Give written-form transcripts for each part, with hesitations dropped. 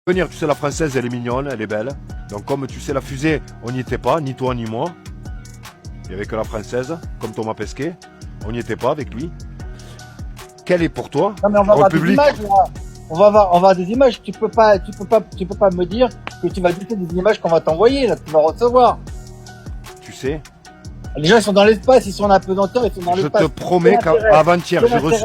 Venir, tu sais, la française, elle est mignonne, elle est belle. Donc, comme tu sais, la fusée, on n'y était pas, ni toi ni moi. Il n'y avait que la française, comme Thomas Pesquet. On n'y était pas avec lui. Quelle est pour toi, non, mais on va avoir des République? images, là. On va avoir des images. Tu peux pas me dire que tu vas douter des images qu'on va t'envoyer, là, que tu vas recevoir. Tu sais, Les gens, ils sont dans l'espace, ils sont en apesanteur, ils sont dans je l'espace. te promets qu'avant-hier, j'ai reçu...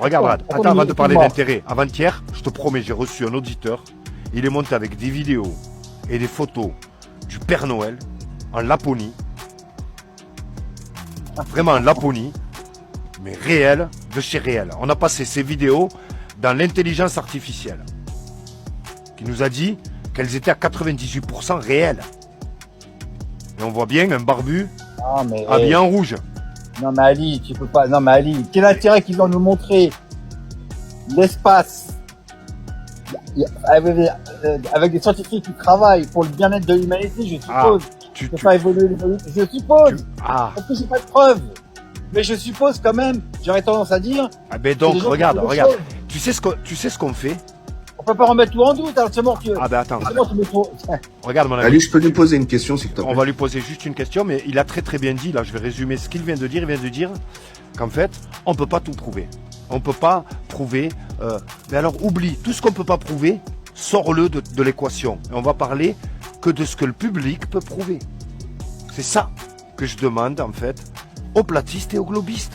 Regarde, attends, avant de parler d'intérêt. Avant-hier, je te promets, j'ai reçu un auditeur. Il est monté avec des vidéos et des photos du Père Noël en Laponie. Vraiment en Laponie, mais réel, de chez réel. On a passé ces vidéos dans l'intelligence artificielle, qui nous a dit qu'elles étaient à 98% réelles. Et on voit bien un barbu habillé en rouge. Non mais Ali, tu peux pas. Non mais Ali, quel intérêt qu'ils ont nous montrer l'espace avec des scientifiques qui travaillent pour le bien-être de l'humanité, je suppose. Tu pas évoluer l'humanité, je suppose. Parce que j'ai pas de preuves. Mais je suppose quand même, j'aurais tendance à dire. Ah ben donc regarde. Tu sais ce qu'on fait? On peut pas remettre tout en doute, alors c'est mort que. Ah ben attends. Regarde mon ami. Ali, je peux lui poser une question s'il te plaît. On va lui poser juste une question, mais il a très bien dit, là je vais résumer ce qu'il vient de dire. Il vient de dire qu'en fait, on peut pas tout prouver. On peut pas prouver. Mais alors oublie, tout ce qu'on peut pas prouver, sors-le de l'équation. Et on va parler que de ce que le public peut prouver. C'est ça que je demande en fait aux platistes et aux globistes.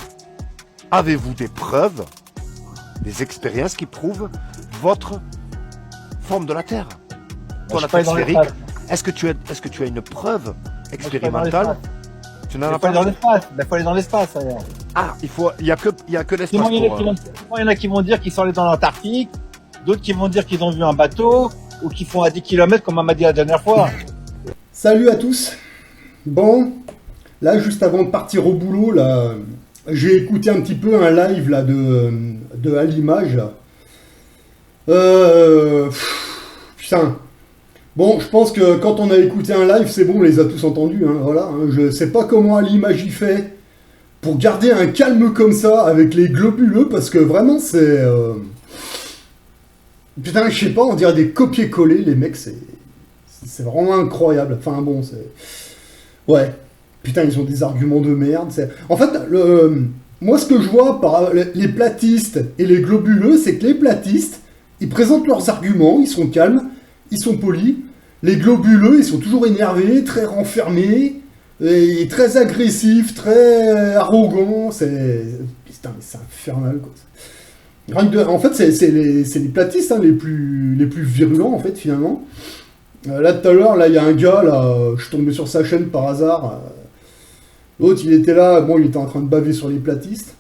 Avez-vous des preuves, des expériences qui prouvent votre forme de la Terre? Toi, la Terre sphérique, est-ce que tu as une preuve expérimentale? Tu n'en as pas dans l'espace. Il faut aller dans l'espace. Ah, il y a que l'espace. Il y en a qui vont dire qu'ils sont allés dans l'Antarctique, d'autres qui vont dire qu'ils ont vu un bateau, ou qu'ils font à 10 km comme on m'a dit la dernière fois. Salut à tous. Bon, là juste avant de partir au boulot, là, j'ai écouté un petit peu un live là de à l'image. Putain. Bon, je pense que quand on a écouté un live, c'est bon, on les a tous entendus. Hein, voilà. Hein, je sais pas comment à l'image il fait pour garder un calme comme ça avec les globuleux, parce que vraiment c'est putain, je sais pas, on dirait des copier-coller, les mecs, c'est vraiment incroyable. Enfin bon, c'est... Ouais. Putain, ils ont des arguments de merde. En fait, moi, ce que je vois par les platistes et les globuleux, c'est que les platistes, ils présentent leurs arguments, ils sont calmes, ils sont polis. Les globuleux, ils sont toujours énervés, très renfermés, et très agressifs, très arrogants. Putain, mais c'est infernal, quoi. En fait, c'est les platistes hein, les plus virulents, en fait, finalement. Là, tout à l'heure, là, il y a un gars, là, je suis tombé sur sa chaîne par hasard. L'autre, il était là, bon, il était en train de baver sur les platistes.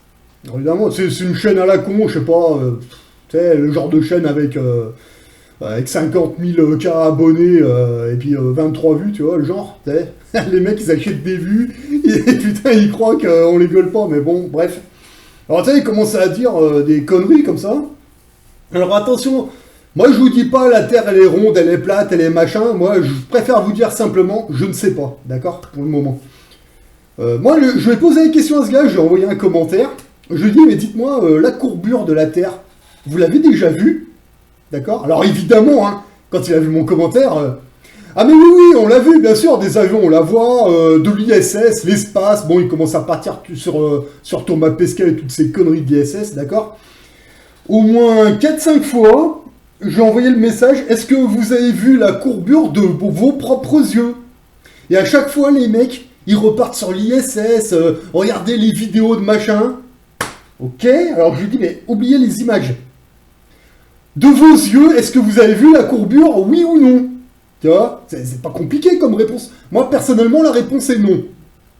Alors, évidemment, c'est une chaîne à la con, je sais pas, tu sais, le genre de chaîne avec 50 000 K abonnés et puis 23 vues, tu vois, le genre, tu sais. Les mecs, ils achètent des vues, et putain, ils croient qu'on les gueule pas, mais bon, bref. Alors, tu sais, ils commencent à dire des conneries comme ça. Alors, attention, moi, je vous dis pas la Terre, elle est ronde, elle est plate, elle est machin. Moi, je préfère vous dire simplement, je ne sais pas, d'accord, pour le moment. Moi, je vais poser une question à ce gars, je lui ai envoyé un commentaire. Je lui ai dit, mais dites-moi, la courbure de la Terre, vous l'avez déjà vue? D'accord? Alors évidemment, hein, quand il a vu mon commentaire, ah mais oui, on l'a vu, bien sûr, des avions, on la voit, de l'ISS, l'espace, bon, il commence à partir sur Thomas Pesquet et toutes ces conneries de l'ISS, d'accord? Au moins 4-5 fois, j'ai envoyé le message, est-ce que vous avez vu la courbure de vos propres yeux? Et à chaque fois, les mecs, ils repartent sur l'ISS, regardez les vidéos de machin. Ok, alors je lui dis, mais oubliez les images. De vos yeux, est-ce que vous avez vu la courbure, oui ou non? Tu vois, c'est pas compliqué comme réponse. Moi, personnellement, la réponse est non.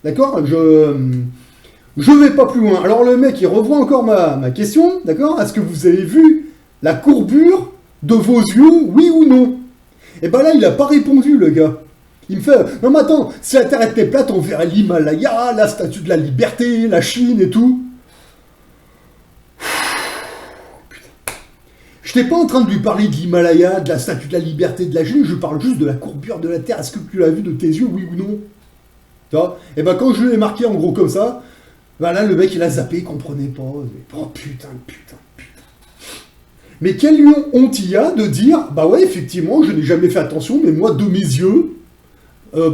D'accord? Je vais pas plus loin. Alors le mec, il revoit encore ma question, d'accord? Est-ce que vous avez vu la courbure de vos yeux, oui ou non? Et ben là, il a pas répondu, le gars. Il me fait, non mais attends, si la Terre était plate, on verrait l'Himalaya, la Statue de la Liberté, la Chine et tout. Putain. Je n'étais pas en train de lui parler de l'Himalaya, de la Statue de la Liberté, de la Chine, je parle juste de la courbure de la Terre. Est-ce que tu l'as vu de tes yeux, oui ou non? Tu vois? Et ben quand je lui ai marqué en gros comme ça, ben là le mec il a zappé, il comprenait pas. Oh putain. Mais quelle honte il y a de dire, bah ouais, effectivement, je n'ai jamais fait attention, mais moi, de mes yeux,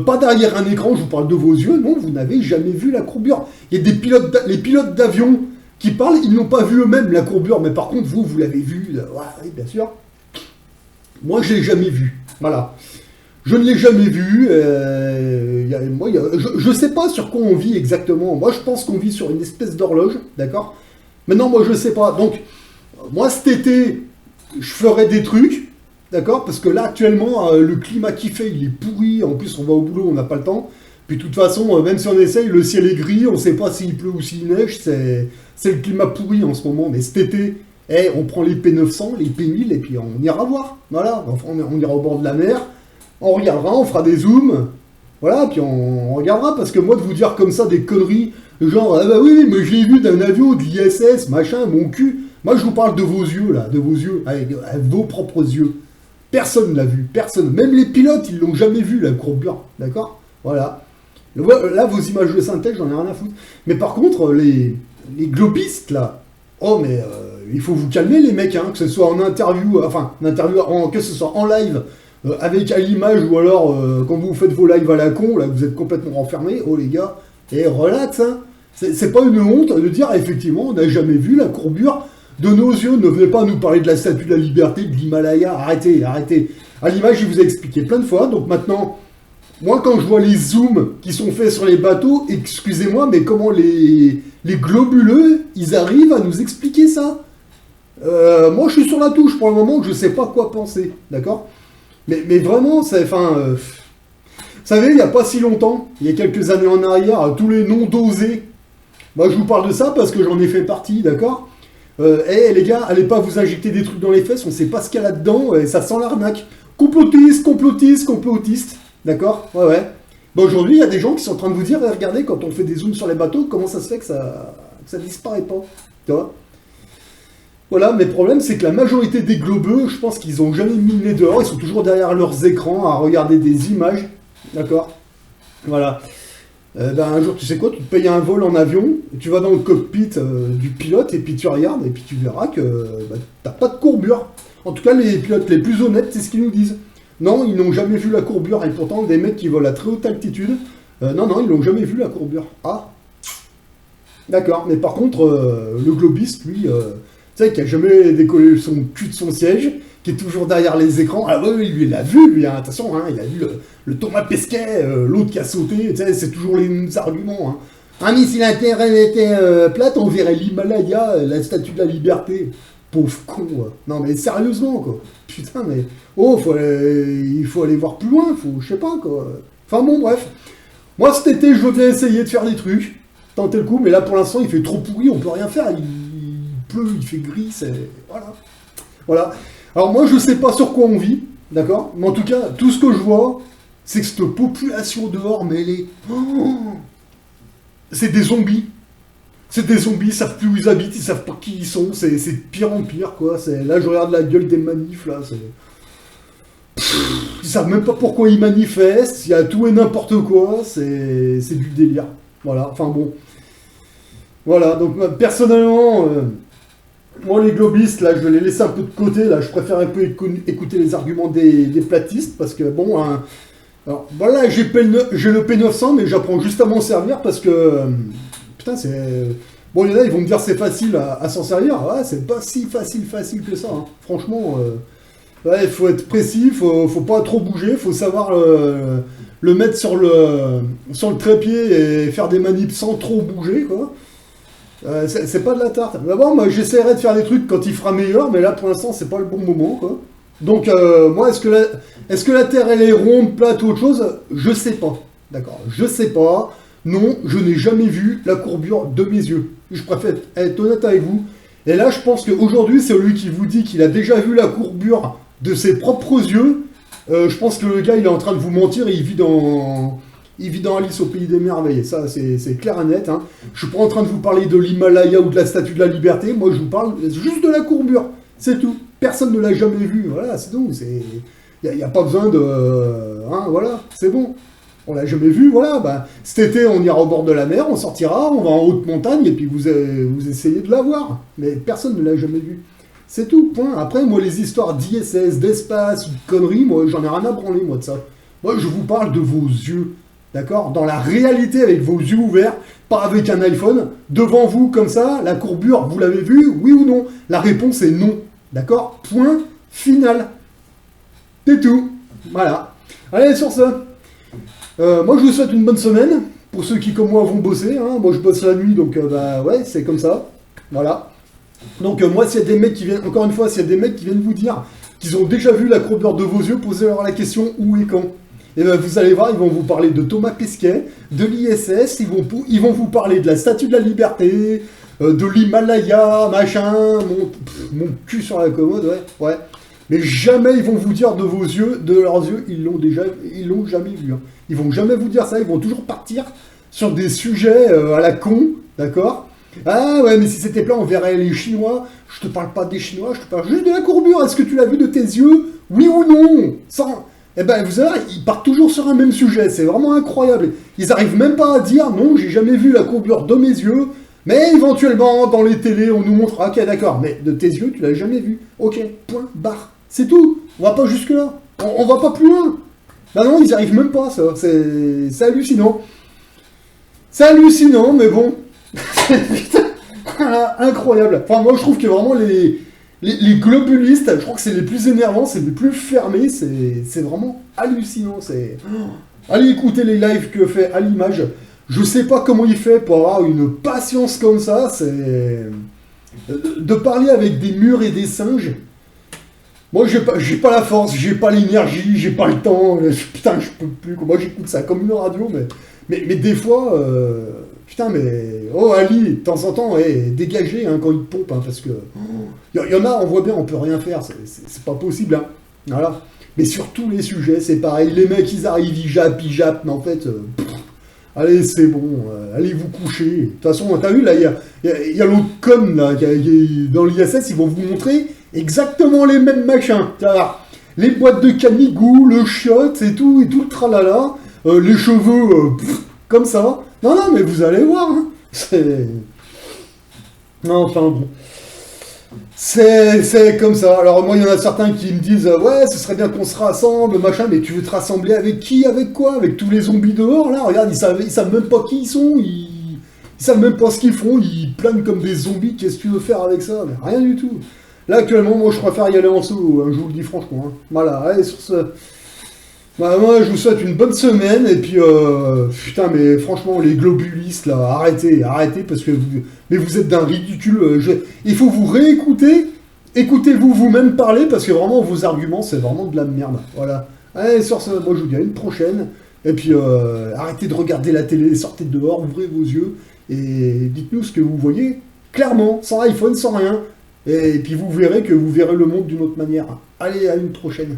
pas derrière un écran, je vous parle de vos yeux, non, vous n'avez jamais vu la courbure. Il y a les pilotes d'avion qui parlent, ils n'ont pas vu eux-mêmes la courbure, mais par contre, vous l'avez vu, oui, bien sûr. Moi, je l'ai jamais vu, voilà. Je ne l'ai jamais vu, je sais pas sur quoi on vit exactement. Moi, je pense qu'on vit sur une espèce d'horloge, d'accord? Maintenant, moi, je sais pas, donc... Moi, cet été, je ferai des trucs, d'accord? Parce que là, actuellement, le climat qui fait, il est pourri. En plus, on va au boulot, on n'a pas le temps. Puis, de toute façon, même si on essaye, le ciel est gris, on ne sait pas s'il pleut ou s'il neige. C'est le climat pourri en ce moment. Mais cet été, on prend les P900, les P1000, et puis on ira voir. Voilà, enfin, on ira au bord de la mer, on regardera, on fera des zooms. Voilà, puis on regardera. Parce que moi, de vous dire comme ça des conneries, genre, ah bah oui, mais je l'ai vu d'un avion, de l'ISS, machin, mon cul... Moi, je vous parle de vos yeux, là, de vos yeux, avec vos propres yeux. Personne ne l'a vu, personne. Même les pilotes, ils l'ont jamais vu, la courbure, d'accord? Voilà. Là, vos images de synthèse, j'en ai rien à foutre. Mais par contre, les globistes, là, oh, mais il faut vous calmer, les mecs, hein, que ce soit en interview, que ce soit en live, avec à l'image, ou alors, quand vous faites vos lives à la con, là, vous êtes complètement renfermés, oh, les gars, et relax, hein. C'est pas une honte de dire, effectivement, on n'a jamais vu la courbure de nos yeux. Ne venez pas nous parler de la Statue de la Liberté, de l'Himalaya, arrêtez. À l'image, je vous ai expliqué plein de fois, donc maintenant, moi quand je vois les zooms qui sont faits sur les bateaux, excusez-moi, mais comment les globuleux, ils arrivent à nous expliquer ça? Moi je suis sur la touche pour le moment, je sais pas quoi penser, d'accord? Mais vraiment, vous savez, il n'y a pas si longtemps, il y a quelques années en arrière, tous les noms dosés, moi je vous parle de ça parce que j'en ai fait partie, d'accord? Les gars, allez pas vous injecter des trucs dans les fesses, on sait pas ce qu'il y a là-dedans, et ça sent l'arnaque. Complotiste, d'accord? Ouais. Bon, aujourd'hui, il y a des gens qui sont en train de vous dire, regardez, quand on fait des zooms sur les bateaux, comment ça se fait que ça disparaît pas, tu vois? Voilà, mais le problème, c'est que la majorité des globeux, je pense qu'ils ont jamais mis le nez dehors, ils sont toujours derrière leurs écrans à regarder des images, d'accord? Voilà. Un jour, tu sais quoi, tu te payes un vol en avion, tu vas dans le cockpit du pilote, et puis tu regardes, et puis tu verras que t'as pas de courbure. En tout cas, les pilotes les plus honnêtes, c'est ce qu'ils nous disent. Non, ils n'ont jamais vu la courbure, et pourtant, des mecs qui volent à très haute altitude, non, ils n'ont jamais vu la courbure. Ah, d'accord, mais par contre, le globiste, lui, tu sais, qui a jamais décollé son cul de son siège, qui est toujours derrière les écrans. Ah oui, lui, il l'a vu, lui, hein, attention, hein, il a vu le Thomas Pesquet, l'autre qui a sauté, tu sais, c'est toujours les mêmes arguments. Hein. Ah, mais si la Terre était plate, on verrait l'Himalaya, la Statue de la Liberté. Pauvre con, non mais sérieusement, quoi. Putain, mais... Oh, il faut aller voir plus loin, je sais pas, quoi. Enfin bon, bref. Moi, cet été, je veux bien essayer de faire des trucs, tenter le coup, mais là, pour l'instant, il fait trop pourri, on peut rien faire, il pleut, il fait gris, c'est... Voilà. Alors moi, je sais pas sur quoi on vit, d'accord? Mais en tout cas, tout ce que je vois, c'est que cette population dehors, mais elle est... Oh, c'est des zombies. C'est des zombies, ils savent plus où ils habitent, ils savent pas qui ils sont, c'est de pire en pire, quoi. Là, je regarde la gueule des manifs, là, ils savent même pas pourquoi ils manifestent, il y a tout et n'importe quoi, c'est du délire. Voilà, enfin bon. Voilà, donc personnellement... Moi, les globistes, là, je vais les laisser un peu de côté. Là, je préfère un peu écouter les arguments des platistes, parce que, bon, hein, alors, voilà, j'ai le P900, mais j'apprends juste à m'en servir, parce que, putain, c'est... Bon, il y en a, ils vont me dire c'est facile à s'en servir. Ouais, c'est pas si facile que ça, hein. Franchement, il faut être précis, faut pas trop bouger, faut savoir le mettre sur le trépied et faire des manips sans trop bouger, quoi. C'est pas de la tarte. D'abord, moi, j'essaierai de faire des trucs quand il fera meilleur, mais là, pour l'instant, c'est pas le bon moment, quoi. Donc, moi, est-ce que la Terre, elle est ronde, plate ou autre chose? Je sais pas. D'accord, je sais pas. Non, je n'ai jamais vu la courbure de mes yeux. Je préfère être honnête avec vous. Et là, je pense qu'aujourd'hui, c'est lui qui vous dit qu'il a déjà vu la courbure de ses propres yeux. Je pense que le gars, il est en train de vous mentir et il vit dans Alice au Pays des Merveilles. Ça, c'est clair et net. Hein. Je suis pas en train de vous parler de l'Himalaya ou de la Statue de la Liberté. Moi, je vous parle juste de la courbure. C'est tout. Personne ne l'a jamais vu. Voilà, c'est tout. Il n'y a pas besoin de... hein, voilà, c'est bon. On l'a jamais vu, voilà. Cet été, on ira au bord de la mer, on sortira, on va en haute montagne, et puis vous essayez de la voir. Mais personne ne l'a jamais vu. C'est tout, point. Après, moi, les histoires d'ISS, d'espace ou de conneries, moi, j'en ai rien à branler, moi, de ça. Moi, je vous parle de vos yeux, d'accord? Dans la réalité, avec vos yeux ouverts, pas avec un iPhone, devant vous, comme ça, la courbure, vous l'avez vue, oui ou non? La réponse est non, d'accord? Point final. C'est tout. Voilà. Allez, sur ce, moi, je vous souhaite une bonne semaine. Pour ceux qui, comme moi, vont bosser, hein. Moi, je bosse la nuit, donc, bah, ouais, c'est comme ça. Voilà. Donc moi, s'il y a des mecs qui viennent, encore une fois, s'il y a des mecs qui viennent vous dire qu'ils ont déjà vu la courbure de vos yeux, posez-leur la question où et quand. Et ben vous allez voir, ils vont vous parler de Thomas Pesquet, de l'ISS, ils vont vous parler de la Statue de la Liberté, de l'Himalaya, machin, mon cul sur la commode, ouais. Mais jamais ils vont vous dire de vos yeux, de leurs yeux, ils l'ont jamais vu. Hein. Ils vont jamais vous dire ça, ils vont toujours partir sur des sujets à la con, d'accord? Ah ouais, mais si c'était plat, on verrait les Chinois. Je te parle pas des Chinois, je te parle juste de la courbure. Est-ce que tu l'as vu de tes yeux? Oui ou non? Sans... Eh ben, vous savez, ils partent toujours sur un même sujet. C'est vraiment incroyable. Ils arrivent même pas à dire non, j'ai jamais vu la courbure de mes yeux. Mais éventuellement, dans les télés, on nous montre. Ok, d'accord, mais de tes yeux, tu l'as jamais vu. Ok, point, barre. C'est tout. On va pas jusque-là. On va pas plus loin. Bah non, ils arrivent même pas, ça. C'est hallucinant. C'est hallucinant, mais bon. Incroyable. Enfin, moi, je trouve que vraiment les globulistes, je crois que c'est les plus énervants, c'est les plus fermés, c'est vraiment hallucinant. Allez écouter les lives que fait à l'image. Je sais pas comment il fait pour avoir une patience comme ça. C'est de parler avec des murs et des singes. Moi, j'ai pas la force, j'ai pas l'énergie, j'ai pas le temps. Putain, je peux plus. Moi, j'écoute ça comme une radio, mais des fois. Putain, mais... Oh, Ali, de temps en temps, dégagez hein, quand il pompe, hein, parce que... Il y en a, on voit bien, on peut rien faire, c'est pas possible, hein. Voilà. Mais sur tous les sujets, c'est pareil. Les mecs, ils arrivent, ils jappent, mais en fait... allez, c'est bon, allez vous coucher. De toute façon, t'as vu, là, il y a l'autre con, là, dans l'ISS, ils vont vous montrer exactement les mêmes machins. Les boîtes de canigou, le shot, et tout le tralala, les cheveux, comme ça. Non, mais vous allez voir, hein. Non, enfin bon. C'est comme ça. Alors moi, il y en a certains qui me disent ouais, ce serait bien qu'on se rassemble, machin, mais tu veux te rassembler avec qui? Avec quoi? Avec tous les zombies dehors, là? Regarde, ils savent même pas qui ils sont, ils savent même pas ce qu'ils font, ils planent comme des zombies, qu'est-ce que tu veux faire avec ça? Mais rien du tout. Là, actuellement, moi, je préfère y aller en solo, hein, je vous le dis franchement. Hein. Voilà, allez, sur ce... Bah, moi, je vous souhaite une bonne semaine, et puis, putain, mais franchement, les globulistes, là, arrêtez, parce que vous êtes d'un ridicule. Il faut vous réécouter, écoutez-vous vous-même parler, parce que vraiment, vos arguments, c'est vraiment de la merde. Voilà. Allez, sur ce, moi, je vous dis à une prochaine, et puis, arrêtez de regarder la télé, sortez dehors, ouvrez vos yeux, et dites-nous ce que vous voyez, clairement, sans iPhone, sans rien, et puis vous verrez que vous verrez le monde d'une autre manière. Allez, à une prochaine.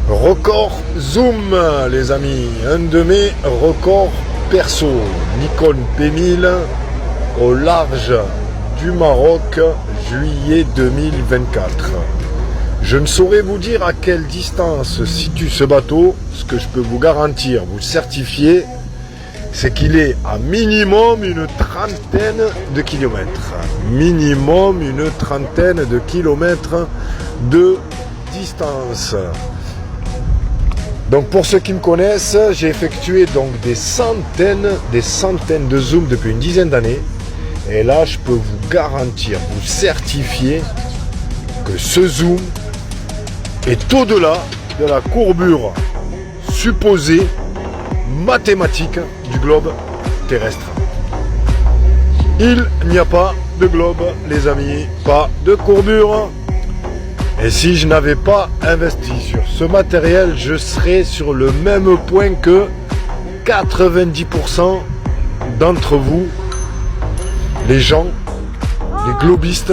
Record Zoom, les amis, un de mes records perso, Nikon P1000 au large du Maroc, juillet 2024. Je ne saurais vous dire à quelle distance se situe ce bateau. Ce que je peux vous garantir, vous certifier, c'est qu'il est à minimum une trentaine de kilomètres. Minimum une trentaine de kilomètres de distance. Donc pour ceux qui me connaissent, j'ai effectué donc des centaines de zooms depuis une dizaine d'années. Et là, je peux vous garantir, vous certifier que ce zoom est au-delà de la courbure supposée mathématique du globe terrestre. Il n'y a pas de globe, les amis, pas de courbure. Et si je n'avais pas investi sur ce matériel, je serais sur le même point que 90% d'entre vous, les gens, les globistes.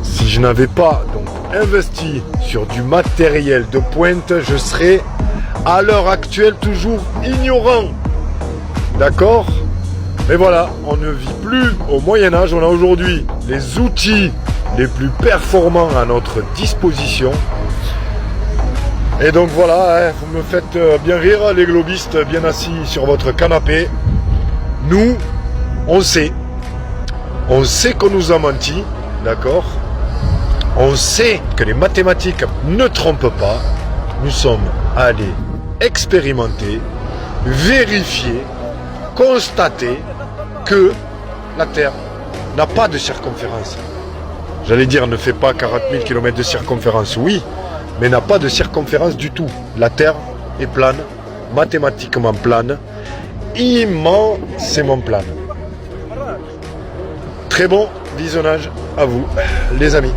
Si je n'avais pas donc investi sur du matériel de pointe, je serais à l'heure actuelle toujours ignorant. D'accord? Mais voilà, on ne vit plus au Moyen-Âge, on a aujourd'hui les outils les plus performants à notre disposition. Et donc voilà, hein, vous me faites bien rire, les globistes bien assis sur votre canapé. Nous, on sait qu'on nous a menti, d'accord? On sait que les mathématiques ne trompent pas. Nous sommes allés expérimenter, vérifier, constater que la Terre n'a pas de circonférence. J'allais dire, ne fait pas 40 000 km de circonférence, oui, mais n'a pas de circonférence du tout. La Terre est plane, mathématiquement plane, immensément plane. Très bon visionnage à vous, les amis.